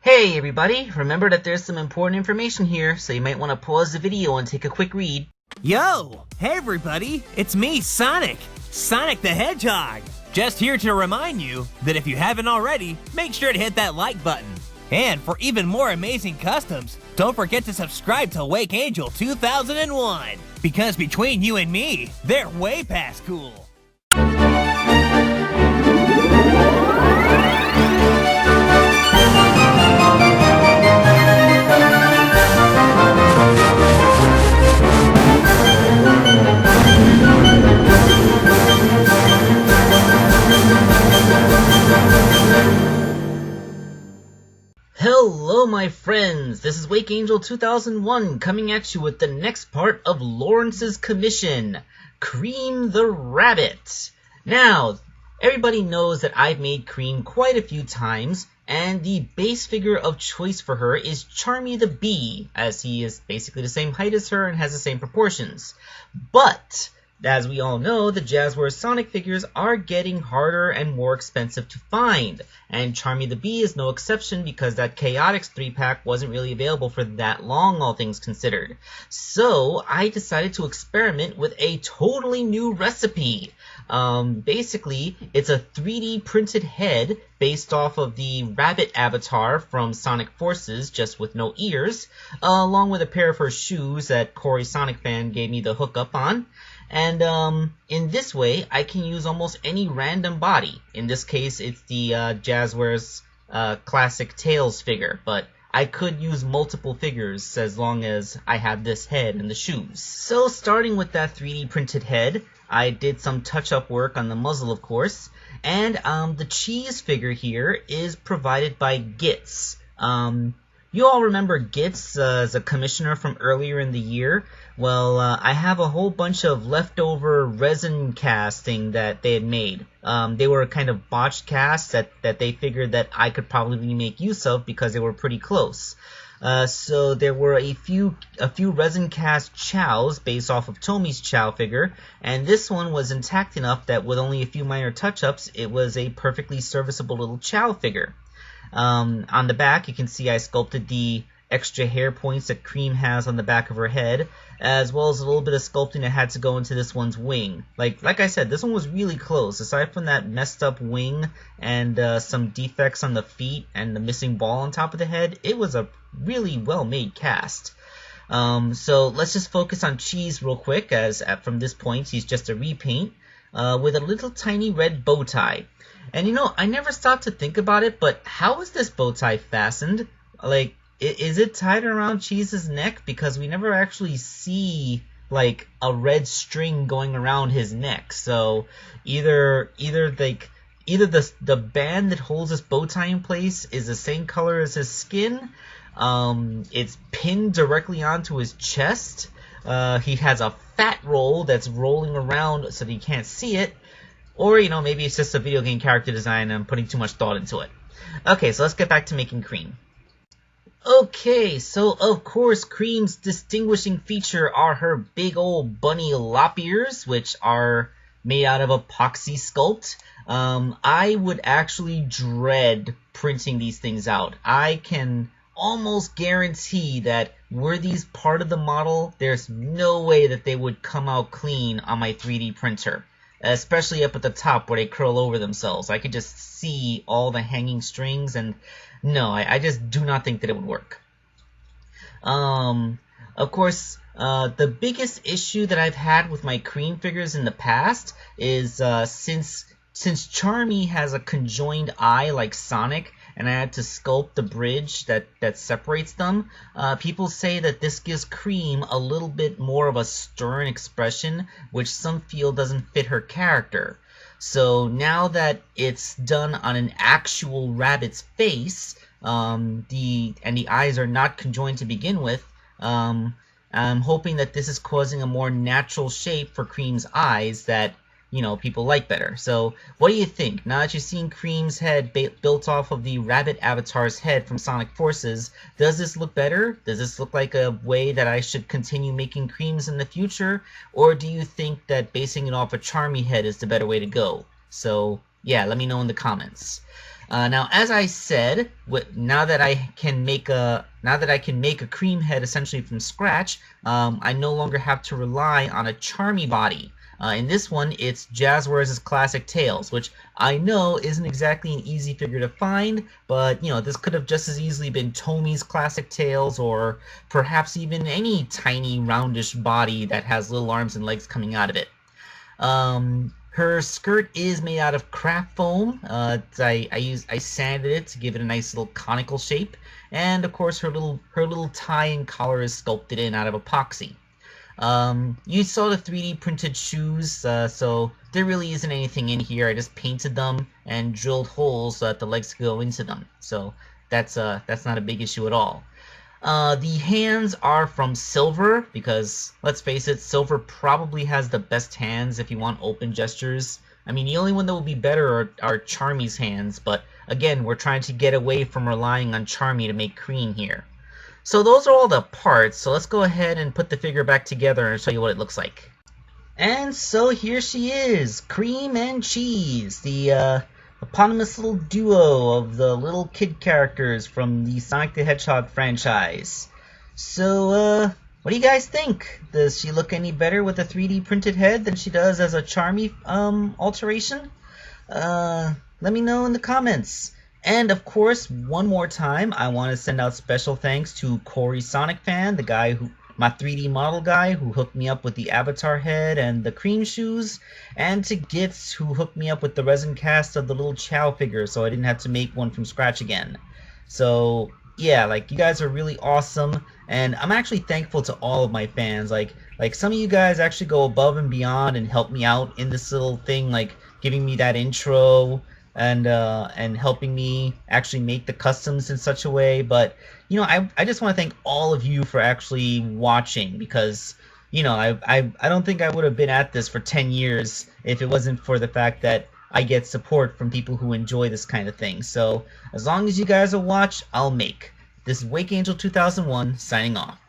Hey everybody, remember that there's some important information here, so you might want to pause the video and take a quick read. Yo! Hey everybody, it's me, Sonic! Sonic the Hedgehog! Just here to remind you that if you haven't already, make sure to hit that like button. And for even more amazing customs, don't forget to subscribe to Wake Angel 2001! Because between you and me, they're way past cool! Hello my friends, this is Wake Angel 2001 coming at you with the next part of Lawrence's commission, Cream the Rabbit. Now, everybody knows that I've made Cream quite a few times, and the base figure of choice for her is Charmy the Bee, as he is basically the same height as her and has the same proportions. But as we all know, the Jazzwares Sonic figures are getting harder and more expensive to find, and Charmy the Bee is no exception because that Chaotix 3-pack wasn't really available for that long, all things considered. So I decided to experiment with a totally new recipe. Basically, it's a 3D printed head based off of the rabbit avatar from Sonic Forces, just with no ears, along with a pair of her shoes that Corey Sonic Fan gave me the hookup on. And in this way, I can use almost any random body. In this case, it's the Jazzwares classic Tails figure, but I could use multiple figures as long as I have this head and the shoes. So starting with that 3D printed head, I did some touch-up work on the muzzle, of course, and the cheese figure here is provided by Gitz. You all remember Gitz as a commissioner from earlier in the year? Well, I have a whole bunch of leftover resin casting that they had made. They were kind of botched casts that they figured that I could probably make use of because they were pretty close. So there were a few resin cast Chows based off of Tomi's Chow figure, and this one was intact enough that with only a few minor touch-ups, it was a perfectly serviceable little Chow figure. On the back, you can see I sculpted the extra hair points that Cream has on the back of her head, as well as a little bit of sculpting that had to go into this one's wing. Like I said, this one was really close. Aside from that messed up wing and some defects on the feet and the missing ball on top of the head, it was a really well-made cast. So let's just focus on Cheese real quick, as from this point he's just a repaint with a little tiny red bow tie. And you know, I never stopped to think about it, but how is this bow tie fastened? Like, is it tied around Cheese's neck? Because we never actually see like a red string going around his neck. So either the band that holds this bow tie in place is the same color as his skin. It's pinned directly onto his chest. He has a fat roll that's rolling around so that you can't see it. Or, you know, maybe it's just a video game character design and I'm putting too much thought into it. Okay, so let's get back to making Cream. Okay, so of course Cream's distinguishing feature are her big old bunny lop ears, which are made out of epoxy sculpt. I would actually dread printing these things out. I can almost guarantee that were these part of the model, there's no way that they would come out clean on my 3D printer. Especially up at the top where they curl over themselves. I could just see all the hanging strings, and no, I just do not think that it would work. Of course, the biggest issue that I've had with my Cream figures in the past is since Charmy has a conjoined eye like Sonic, and I had to sculpt the bridge that separates them, people say that this gives Cream a little bit more of a stern expression, which some feel doesn't fit her character. So now that it's done on an actual rabbit's face, the eyes are not conjoined to begin with, I'm hoping that this is causing a more natural shape for Cream's eyes that, you know, people like better. So what do you think? Now that you've seen Cream's head built off of the rabbit avatar's head from Sonic Forces, does this look better? Does this look like a way that I should continue making Creams in the future? Or do you think that basing it off a Charmy head is the better way to go? So yeah, let me know in the comments. Now, as I said, now that I can make a cream head essentially from scratch, I no longer have to rely on a Charmy body. In this one, it's Jazzwares' classic Tails, which I know isn't exactly an easy figure to find, but you know, this could have just as easily been Tomi's classic Tails, or perhaps even any tiny roundish body that has little arms and legs coming out of it. Her skirt is made out of craft foam. I sanded it to give it a nice little conical shape, and of course her little tie and collar is sculpted in out of epoxy. You saw the 3D printed shoes, so there really isn't anything in here. I just painted them and drilled holes so that the legs could go into them. So that's not a big issue at all. The hands are from silver because, let's face it, silver probably has the best hands if you want open gestures. I mean, the only one that will be better are Charmy's hands, but again, we're trying to get away from relying on Charmy to make Cream here. So those are all the parts, so let's go ahead and put the figure back together and show you what it looks like. And so here she is, Cream and Cheese, the eponymous little duo of the little kid characters from the Sonic the Hedgehog franchise. So, what do you guys think? Does she look any better with a 3D printed head than she does as a Charmy alteration? Let me know in the comments. And of course, one more time, I want to send out special thanks to Corey Sonic Fan, the guy my 3D model guy who hooked me up with the Avatar head and the Cream shoes, and to Gitz who hooked me up with the resin cast of the little Chow figure so I didn't have to make one from scratch again. So yeah, like, you guys are really awesome, and I'm actually thankful to all of my fans. Like some of you guys actually go above and beyond and help me out in this little thing, like giving me that intro and helping me actually make the customs in such a way. But you know, I just want to thank all of you for actually watching, because you know, I don't think I would have been at this for 10 years if it wasn't for the fact that I get support from people who enjoy this kind of thing. So as long as you guys will watch, I'll make. This is Wake Angel 2001 signing off.